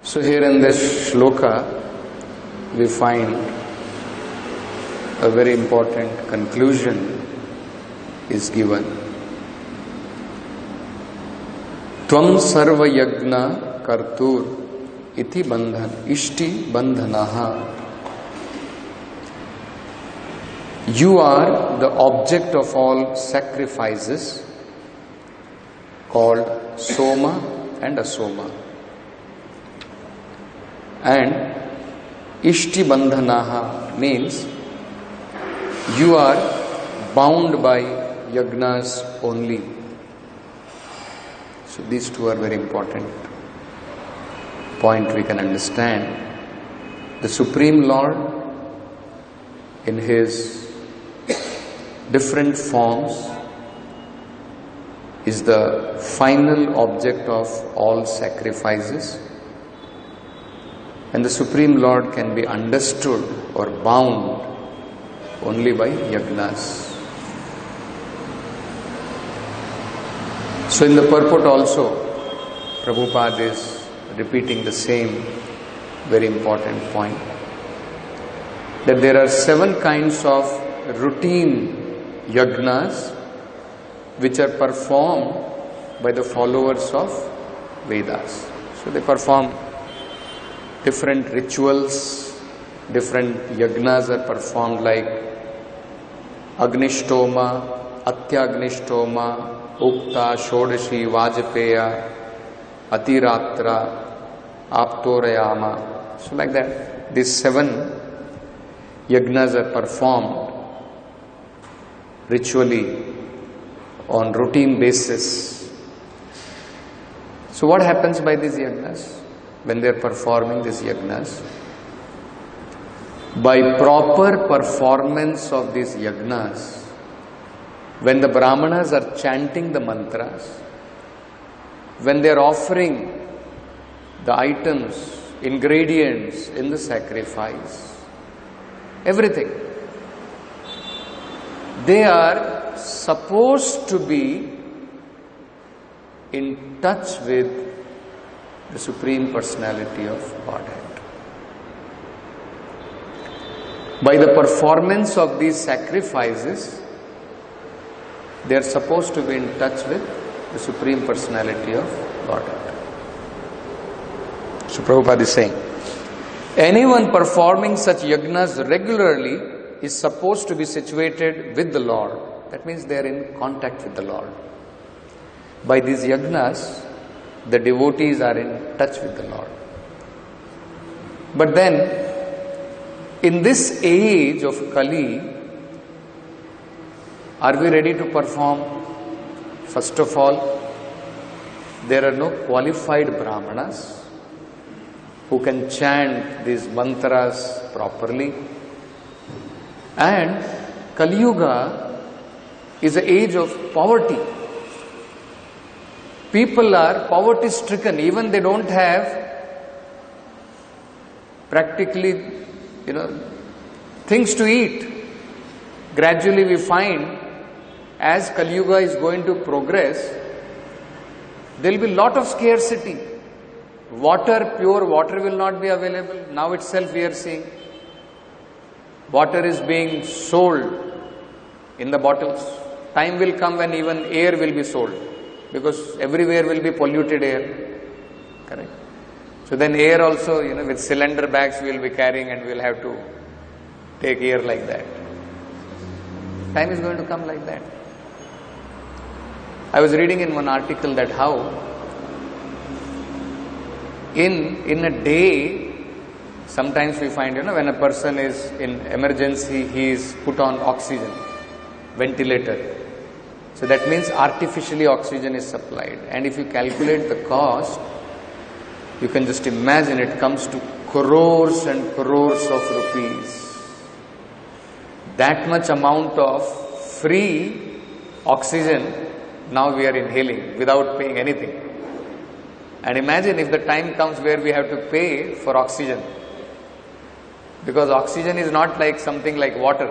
So here in this shloka, we find a very important conclusion is given. Tvam sarva yagna kartur iti bandhan ishti bandhanaha. You are the object of all sacrifices called Soma and Asoma. And Ishti Bandhanaha means you are bound by yagnas only. So these two are very important point we can understand. The Supreme Lord in His different forms is the final object of all sacrifices. And the Supreme Lord can be understood or bound only by yagnas. So in the purport also, Prabhupada is repeating the same very important point, that there are 7 kinds of routine yagnas which are performed by the followers of Vedas. So they perform different rituals, different yagnas are performed like Agnishtoma, Atyagnishtoma, Ukta, Shodashi, Vajpeya, Atiratra, Aptorayama. So like that, these 7 yagnas are performed ritually on routine basis. So what happens by these yagnas? When they are performing these yagnas, by proper performance of these yagnas, when the Brahmanas are chanting the mantras, when they are offering the items, ingredients in the sacrifice, everything, they are supposed to be in touch with the Supreme Personality of Godhead. By the performance of these sacrifices, they are supposed to be in touch with the Supreme Personality of Godhead. So Prabhupada is saying, anyone performing such yagnas regularly is supposed to be situated with the Lord. That means they are in contact with the Lord. By these yagnas, the devotees are in touch with the Lord. But then, in this age of Kali, are we ready to perform? First of all, there are no qualified Brahmanas who can chant these mantras properly. And Kali Yuga is an age of poverty. People are poverty stricken, even they don't have practically, things to eat. Gradually we find as Kali Yuga is going to progress, there will be lot of scarcity. Water, pure water will not be available. Now itself we are seeing water is being sold in the bottles. Time will come when even air will be sold, because everywhere will be polluted air. Correct? So then air also, with cylinder bags we will be carrying and we will have to take air like that. Time is going to come like that. I was reading in one article that how in a day, sometimes we find, when a person is in emergency, he is put on oxygen, ventilator. So that means artificially oxygen is supplied. And if you calculate the cost, you can just imagine it comes to crores and crores of rupees. That much amount of free oxygen now we are inhaling without paying anything. And imagine if the time comes where we have to pay for oxygen. Because oxygen is not like something like water,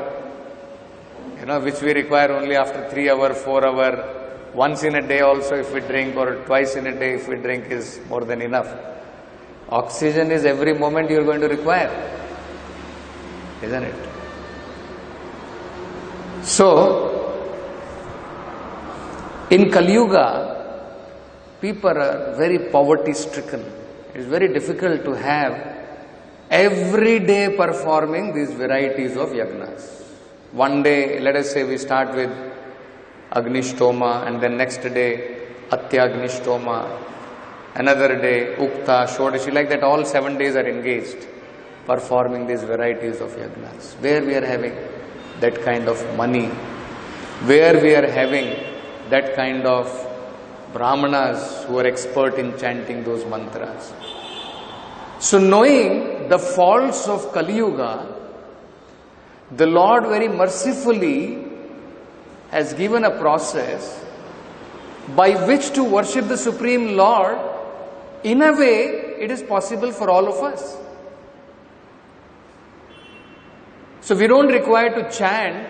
which we require only after 3 hour, 4 hour, once in a day also if we drink, or twice in a day if we drink is more than enough. Oxygen is every moment you are going to require, isn't it? So, in Kali Yuga, people are very poverty stricken. It is very difficult to have every day performing these varieties of yagnas. One day, let us say we start with Agnishtoma, and then next day Atyagnishtoma, another day Ukta, Shodashi, like that all 7 days are engaged performing these varieties of yagnas. Where we are having that kind of money, where we are having that kind of brahmanas who are expert in chanting those mantras. So knowing the faults of Kali Yuga, the Lord very mercifully has given a process by which to worship the Supreme Lord. In a way, it is possible for all of us. So we don't require to chant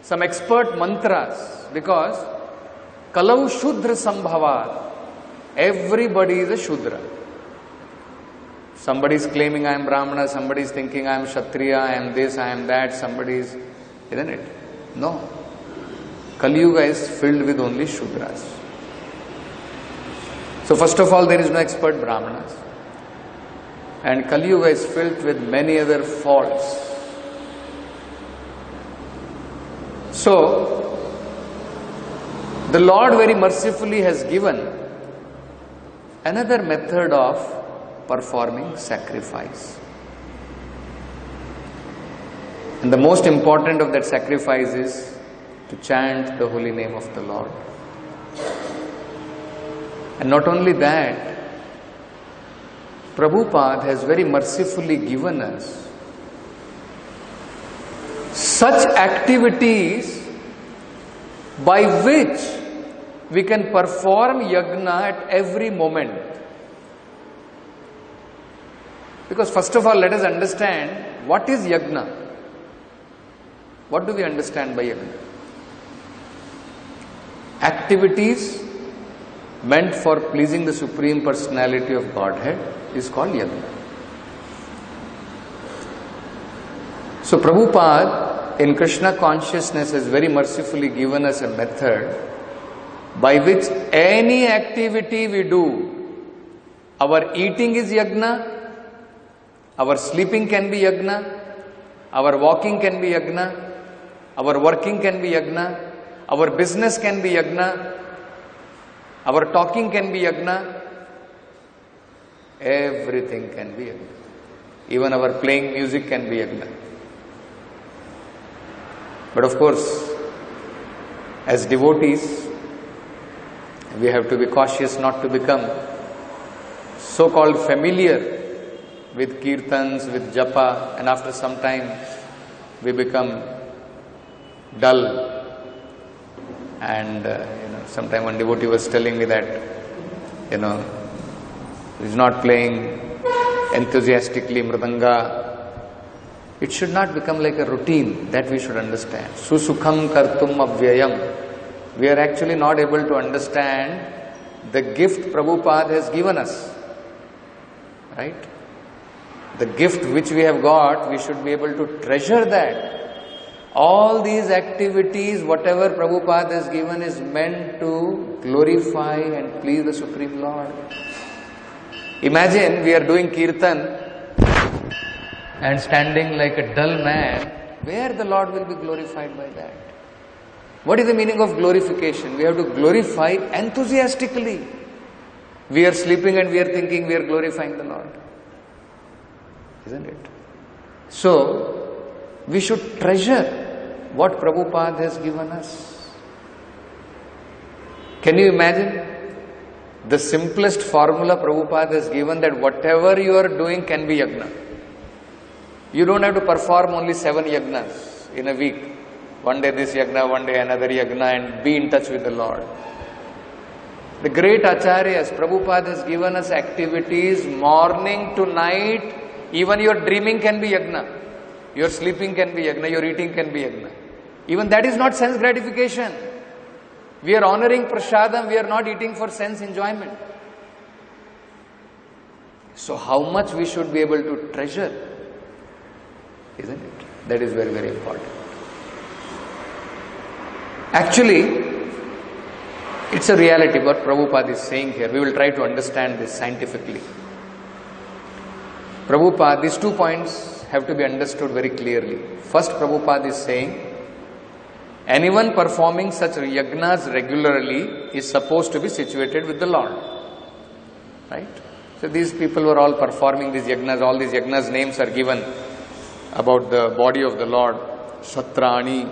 some expert mantras, because Kalau Shudra Sambhavat, everybody is a Shudra. Somebody is claiming I am Brahmana, somebody is thinking I am Kshatriya, I am this, I am that, somebody is, isn't it? No. Kali Yuga is filled with only Shudras. So first of all, there is no expert Brahmanas. And Kali Yuga is filled with many other faults. So, the Lord very mercifully has given another method of performing sacrifice. And the most important of that sacrifice is to chant the holy name of the Lord. And not only that, Prabhupada has very mercifully given us such activities by which we can perform yagna at every moment. Because first of all, let us understand what is yagna. What do we understand by yagna? Activities meant for pleasing the Supreme Personality of Godhead is called yagna. So Prabhupada in Krishna consciousness has very mercifully given us a method by which any activity we do, our eating is yagna, our sleeping can be yagna, our walking can be yagna, our working can be yagna, our business can be yagna, our talking can be yagna, everything can be yagna. Even our playing music can be yagna. But of course, as devotees, we have to be cautious not to become so-called familiar with kirtans, with japa, and after some time we become dull. And sometime one devotee was telling me that, he's not playing enthusiastically mridanga. It should not become like a routine, that we should understand. Susukham kartum avyayam. We are actually not able to understand the gift Prabhupada has given us. Right? The gift which we have got, we should be able to treasure that. All these activities, whatever Prabhupada has given, is meant to glorify and please the Supreme Lord. Imagine we are doing kirtan and standing like a dull man, where the Lord will be glorified by that? What is the meaning of glorification? We have to glorify enthusiastically. We are sleeping and we are thinking we are glorifying the Lord. Isn't it? So, we should treasure what Prabhupada has given us. Can you imagine? The simplest formula Prabhupada has given, that whatever you are doing can be yagna. You don't have to perform only 7 yagnas in a week. One day this yagna, one day another yagna, and be in touch with the Lord. The great acharyas, Prabhupada has given us activities morning to night. Even your dreaming can be yagna. Your sleeping can be yagna. Your eating can be yagna. Even that is not sense gratification. We are honoring prasadam. We are not eating for sense enjoyment. So how much we should be able to treasure, isn't it? That is very, very important. Actually, it's a reality what Prabhupada is saying here. We will try to understand this scientifically. Prabhupada, these 2 points have to be understood very clearly. First, Prabhupada is saying, anyone performing such yajnas regularly is supposed to be situated with the Lord. Right? So these people were all performing these yajnas. All these yajnas names are given about the body of the Lord. Shatrani,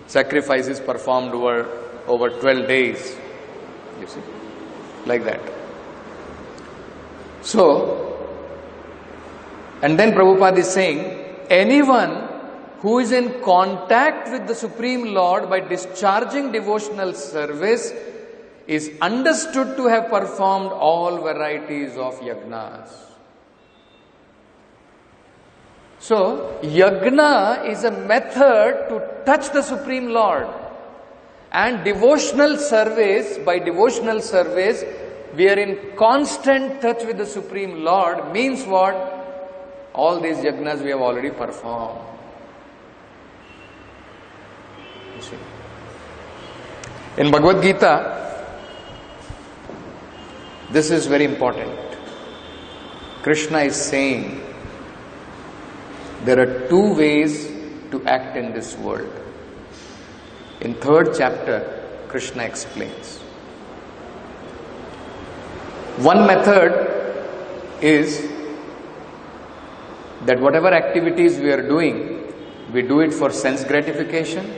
sacrifices performed over 12 days. You see, like that. So, and then Prabhupada is saying, anyone who is in contact with the Supreme Lord by discharging devotional service is understood to have performed all varieties of yajnas. So, yajna is a method to touch the Supreme Lord. And devotional service, by devotional service, we are in constant touch with the Supreme Lord, means what? All these yajnas we have already performed. You see. In Bhagavad Gita, this is very important. Krishna is saying, there are 2 ways to act in this world. In 3rd chapter, Krishna explains. One method is that whatever activities we are doing, we do it for sense gratification.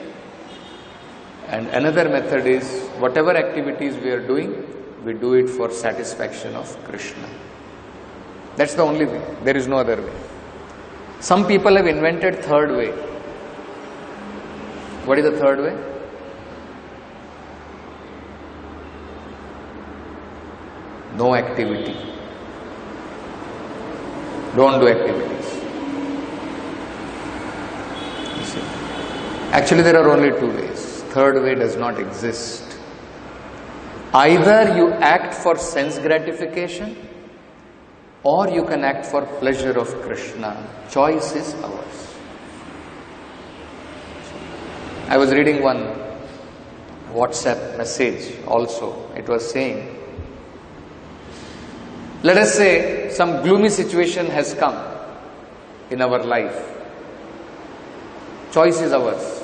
And another method is, whatever activities we are doing, we do it for satisfaction of Krishna. That's the only way. There is no other way. Some people have invented 3rd way. What is the 3rd way? No activity. Don't do activities. You see. Actually, there are only 2 ways. 3rd way does not exist. Either you act for sense gratification, or you can act for pleasure of Krishna. Choice is ours. I was reading one WhatsApp message also. It was saying, let us say some gloomy situation has come in our life. Choice is ours.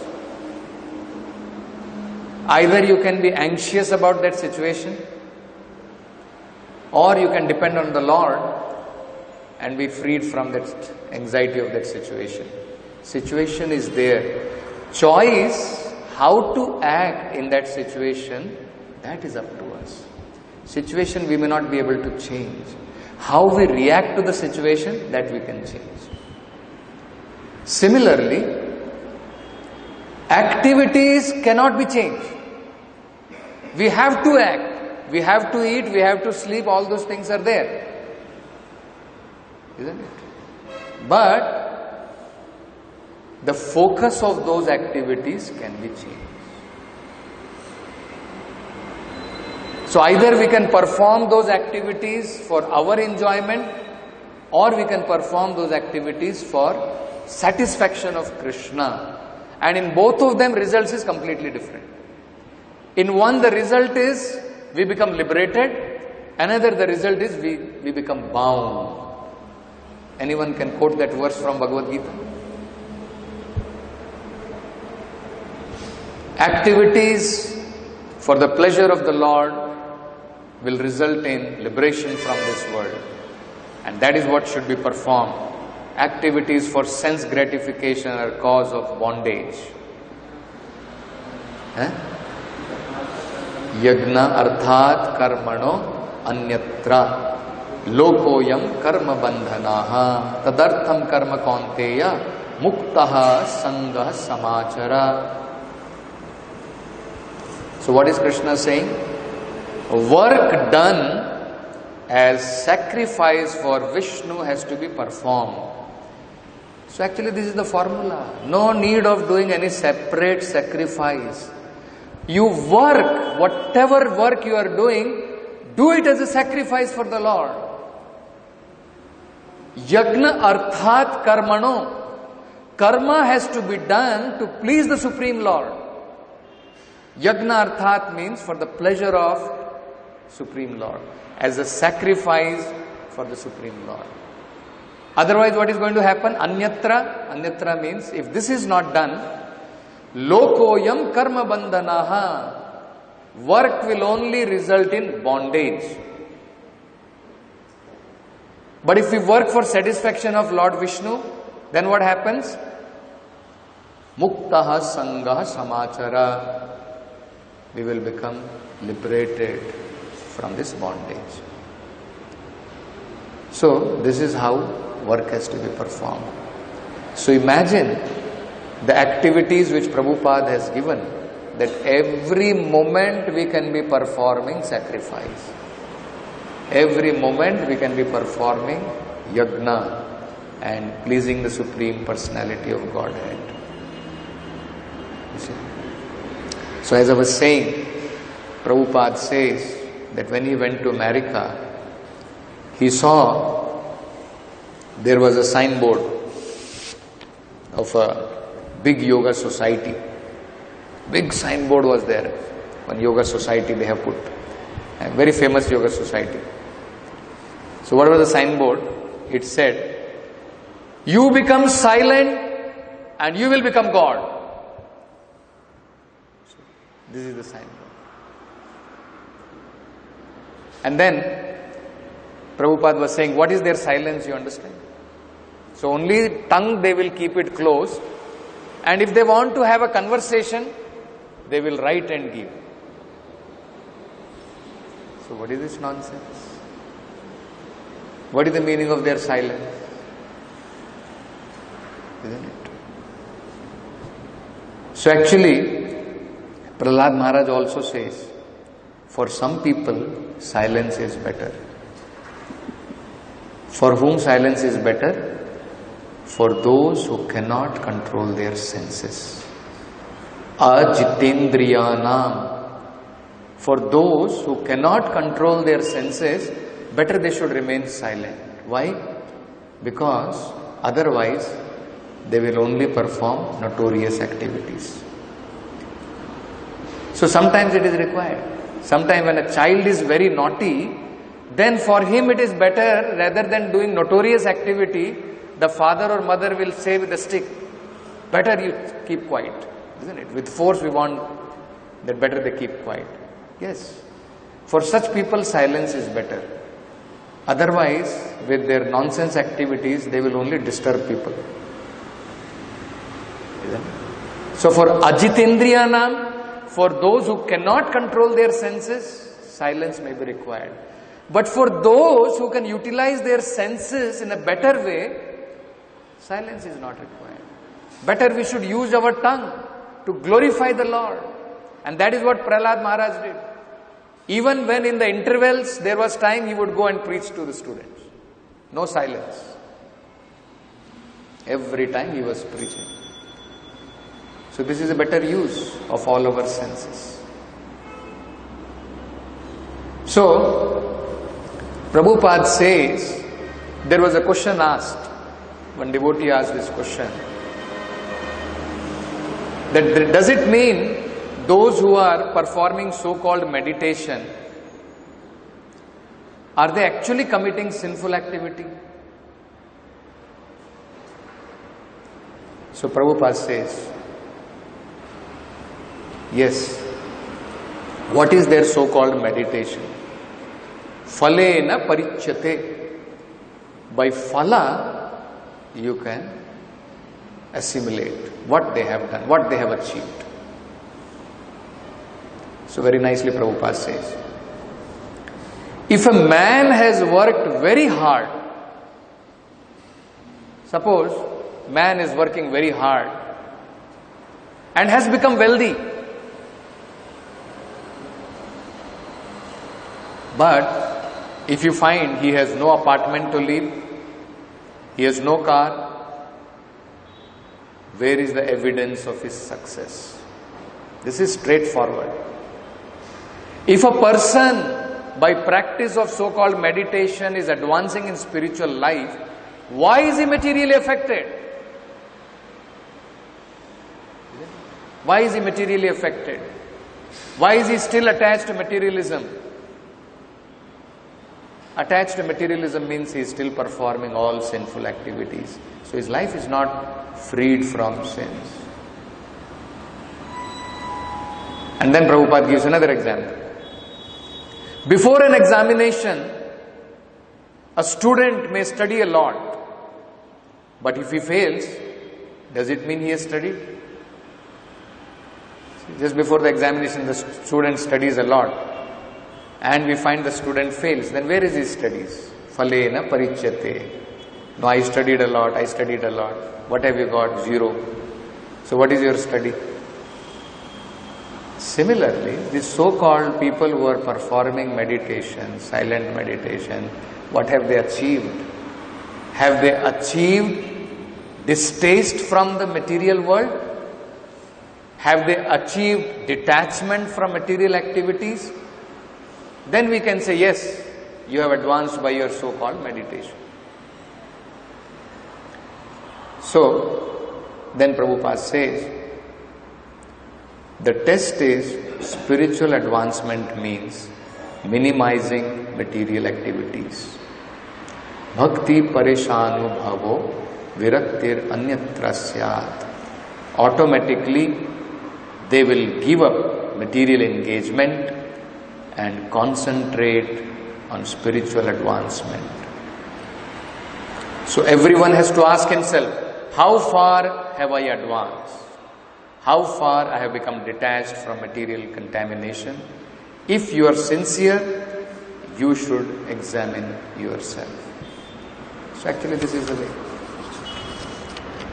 Either you can be anxious about that situation, or you can depend on the Lord and be freed from that anxiety of that situation. Situation is there. Choice, how to act in that situation, that is up to us. Situation we may not be able to change. How we react to the situation, that we can change. Similarly, activities cannot be changed. We have to act. We have to eat, we have to sleep, all those things are there. Isn't it? But the focus of those activities can be changed. So either we can perform those activities for our enjoyment, or we can perform those activities for satisfaction of Krishna. And in both of them, results is completely different. In one, the result is we become liberated. Another, the result is we become bound. Anyone can quote that verse from Bhagavad Gita? Activities for the pleasure of the Lord will result in liberation from this world. And that is what should be performed. Activities for sense gratification are cause of bondage. Yagna arthat karmano anyatra lokoyam karma bandhanaha tadartham karma kaunteya muktaha sangha samachara. So what is Krishna saying? Work done as sacrifice for Vishnu has to be performed. So actually this is the formula. No need of doing any separate sacrifice. You work, whatever work you are doing, do it as a sacrifice for the Lord. Yagna arthat karmano. Karma has to be done to please the Supreme Lord. Yagna arthat means for the pleasure of Supreme Lord, as a sacrifice for the Supreme Lord. Otherwise, what is going to happen? Anyatra. Anyatra means if this is not done, lokoyam karma bandhanaha. Work will only result in bondage. But if we work for satisfaction of Lord Vishnu, then what happens? Muktaha sangha samachara. We will become liberated from this bondage. So, this is how work has to be performed. So, imagine the activities which Prabhupada has given, that every moment we can be performing sacrifice. Every moment we can be performing yagna and pleasing the Supreme Personality of Godhead. You see? So as I was saying, Prabhupada says that when he went to America, he saw there was a signboard of a big yoga society. Big signboard was there. One yoga society they have put. A very famous yoga society. So what was the signboard? It said, you become silent and you will become God. So this is the signboard. And then Prabhupada was saying, what is their silence, you understand? So only tongue they will keep it closed, and if they want to have a conversation, they will write and give. So what is this nonsense? What is the meaning of their silence? Isn't it? So actually, Prahlad Maharaj also says, for some people, silence is better. For whom silence is better? For those who cannot control their senses. Ajitendriyanam. For those who cannot control their senses, better they should remain silent. Why? Because otherwise they will only perform notorious activities. So sometimes it is required. Sometimes when a child is very naughty, then for him it is better, rather than doing notorious activity, the father or mother will say with a stick, better you keep quiet, isn't it? With force we want that better they keep quiet. Yes. For such people silence is better. Otherwise, with their nonsense activities, they will only disturb people. Isn't it? So for Ajitendriyanam, for those who cannot control their senses, silence may be required. But for those who can utilize their senses in a better way, silence is not required. Better we should use our tongue to glorify the Lord. And that is what Prahlad Maharaj did. Even when in the intervals there was time, he would go and preach to the students. No silence. Every time he was preaching. So this is a better use of all our senses. So, Prabhupada says, there was a question asked. One devotee asked this question. That does it mean those who are performing so-called meditation, are they actually committing sinful activity? So Prabhupada says, yes. What is their so-called meditation? Phalena parichyate. By phala, you can assimilate what they have done, what they have achieved. So very nicely Prabhupada says, if a man has worked very hard, suppose man is working very hard and has become wealthy, but if you find he has no apartment to live, he has no car, where is the evidence of his success? This is straightforward. If a person by practice of so-called meditation is advancing in spiritual life, Why is he materially affected? Why is he materially affected? Why is he still attached to materialism? Attached to materialism means he is still performing all sinful activities. So his life is not freed from sins. And then Prabhupada gives another example. Before an examination, a student may study a lot, but if he fails, does it mean he has studied? Just before the examination, the student studies a lot, and we find the student fails. Then where is his studies? Phalena parichyate. No, I studied a lot. What have you got? 0. So what is your study? Similarly, these so-called people who are performing meditation, silent meditation, what have they achieved? Have they achieved distaste from the material world? Have they achieved detachment from material activities? Then we can say, yes, you have advanced by your so-called meditation. So, then Prabhupada says, the test is spiritual advancement means minimizing material activities. Bhakti pareshanu bhavo viraktir anyatra syat. Automatically, they will give up material engagement and concentrate on spiritual advancement. So everyone has to ask himself, how far have I advanced? How far I have become detached from material contamination? If you are sincere, you should examine yourself. So actually this is the way.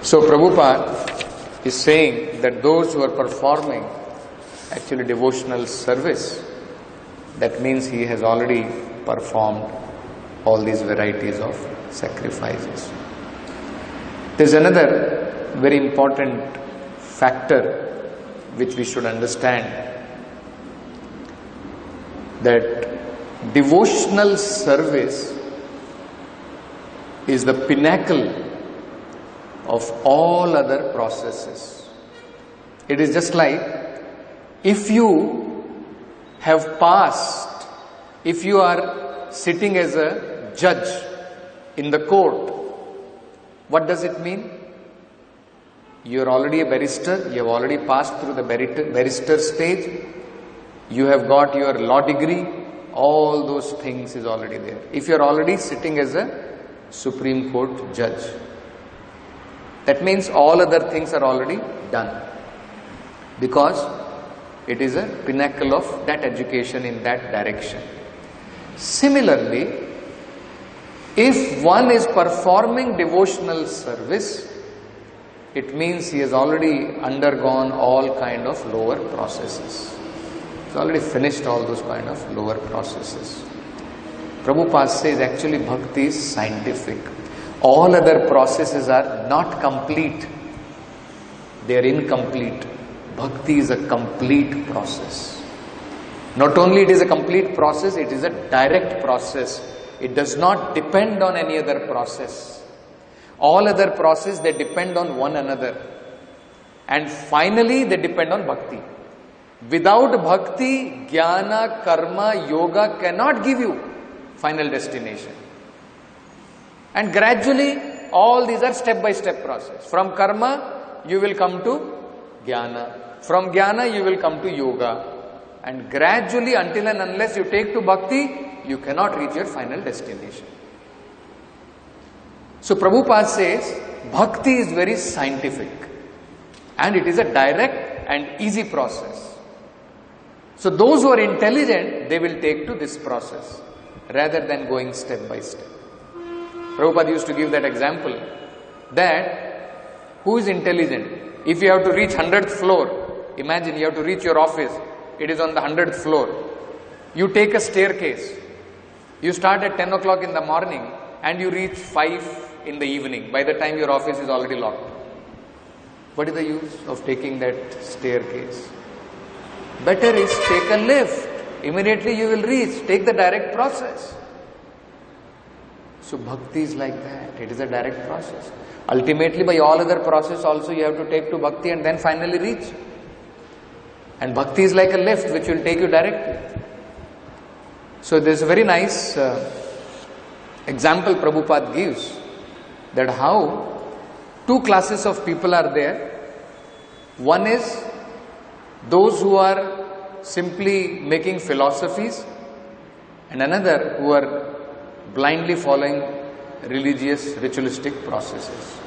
So Prabhupada is saying that those who are performing actually devotional service, that means he has already performed all these varieties of sacrifices. There is another very important factor which we should understand, that devotional service is the pinnacle of all other processes. It is just like if you have passed, if you are sitting as a judge in the court, what does it mean? You are already a barrister, you have already passed through the barrister stage, you have got your law degree, all those things is already there. If you are already sitting as a Supreme Court judge, that means all other things are already done, because it is a pinnacle of that education in that direction. Similarly, if one is performing devotional service, it means he has already undergone all kind of lower processes. He's already finished all those kind of lower processes. Prabhupada says actually bhakti is scientific. All other processes are not complete. They are incomplete. Bhakti is a complete process. Not only it is a complete process, it is a direct process. It does not depend on any other process. All other processes, they depend on one another. And finally, they depend on bhakti. Without bhakti, jnana, karma, yoga cannot give you final destination. And gradually, all these are step-by-step process. From karma, you will come to jnana. From jnana, you will come to yoga. And gradually, until and unless you take to bhakti, you cannot reach your final destination. So Prabhupada says, bhakti is very scientific. And it is a direct and easy process. So those who are intelligent, they will take to this process, rather than going step by step. Prabhupada used to give that example, that who is intelligent? If you have to reach 100th floor, imagine you have to reach your office, it is on the 100th floor. You take a staircase. You start at 10 o'clock in the morning and you reach 5 in the evening. By the time your office is already locked. What is the use of taking that staircase? Better is take a lift. Immediately you will reach. Take the direct process. So bhakti is like that. It is a direct process. Ultimately, by all other process also you have to take to bhakti and then finally reach. And bhakti is like a lift which will take you directly. So there's a very nice example Prabhupada gives that how two classes of people are there. One is those who are simply making philosophies, and another who are blindly following religious ritualistic processes,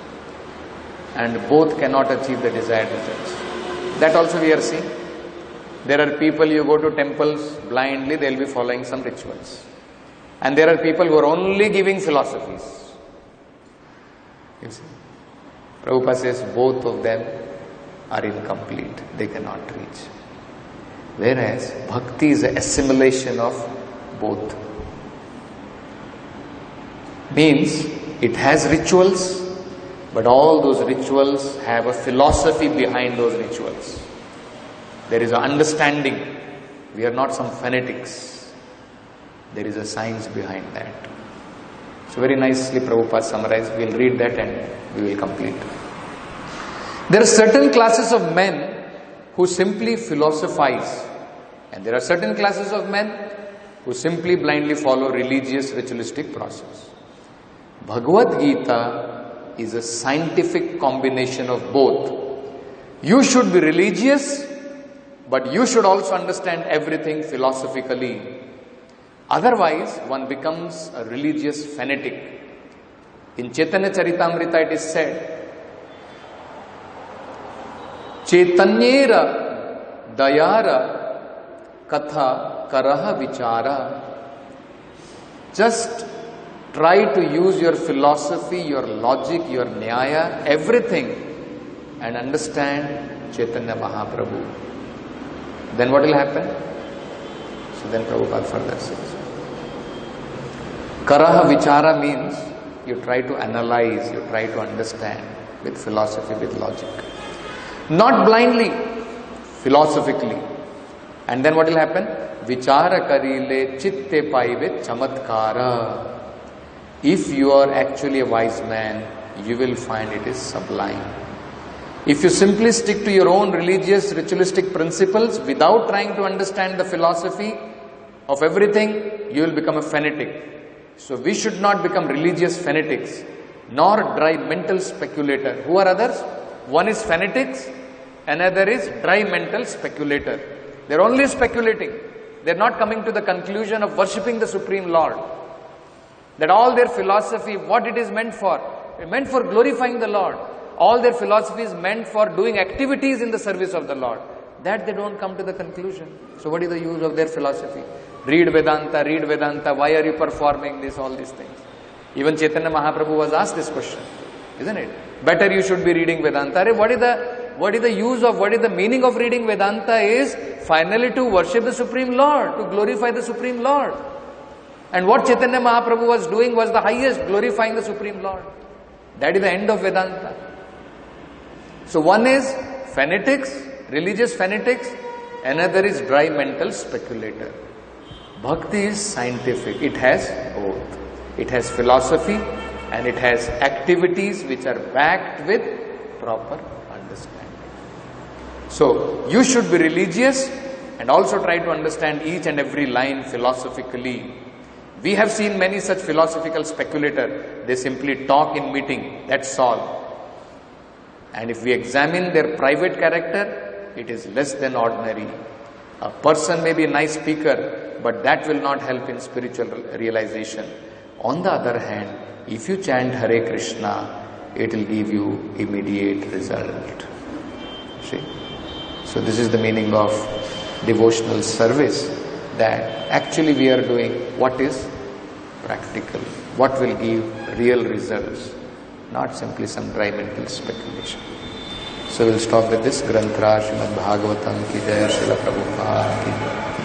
and both cannot achieve the desired results. That also we are seeing. There are people, you go to temples blindly, they will be following some rituals, and there are people who are only giving philosophies. You see, Prabhupada says both of them are incomplete, they cannot reach. Whereas bhakti is an assimilation of both. Means it has rituals, but all those rituals have a philosophy behind those rituals. There is an understanding. We are not some fanatics. There is a science behind that. So very nicely Prabhupada summarized. We will read that and we will complete. There are certain classes of men who simply philosophize, and there are certain classes of men who simply blindly follow religious ritualistic process. Bhagavad Gita is a scientific combination of both. You should be religious, but you should also understand everything philosophically. Otherwise, one becomes a religious fanatic. In Chaitanya Charitamrita it is said, Chaitanyera dayara katha karaha vichara. Just try to use your philosophy, your logic, your nyaya, everything, and understand Chaitanya Mahaprabhu. Then what will happen? So then Prabhupada further says, Karaha vichara means you try to analyze, you try to understand with philosophy, with logic. Not blindly, philosophically. And then what will happen? Vichara karile chitte paive chamatkara. If you are actually a wise man, you will find it is sublime. If you simply stick to your own religious, ritualistic principles without trying to understand the philosophy of everything, you will become a fanatic. So we should not become religious fanatics, nor dry mental speculator. Who are others? One is fanatics, another is dry mental speculator. They are only speculating. They are not coming to the conclusion of worshipping the Supreme Lord. That all their philosophy, what it is meant for? It is meant for glorifying the Lord. All their philosophy is meant for doing activities in the service of the Lord. That they don't come to the conclusion. So what is the use of their philosophy? Read Vedanta, why are you performing this, all these things? Even Chaitanya Mahaprabhu was asked this question, isn't it? Better you should be reading Vedanta. What is the use of, what is the meaning of reading Vedanta is finally to worship the Supreme Lord, to glorify the Supreme Lord. And what Chaitanya Mahaprabhu was doing was the highest, glorifying the Supreme Lord. That is the end of Vedanta. So one is fanatics, religious fanatics, another is dry mental speculator. Bhakti is scientific. It has both. It has philosophy and it has activities which are backed with proper understanding. So you should be religious and also try to understand each and every line philosophically. We have seen many such philosophical speculators. They simply talk in meeting, that's all. And if we examine their private character, it is less than ordinary. A person may be a nice speaker, but that will not help in spiritual realization. On the other hand, if you chant Hare Krishna, it will give you immediate result. See? So this is the meaning of devotional service, that actually we are doing what is practical, what will give real results, not simply some dry mental speculation. So we'll stop with this. Granth Raj Srimad Bhagavatam ki jai, Srila Prabhupada ki jai.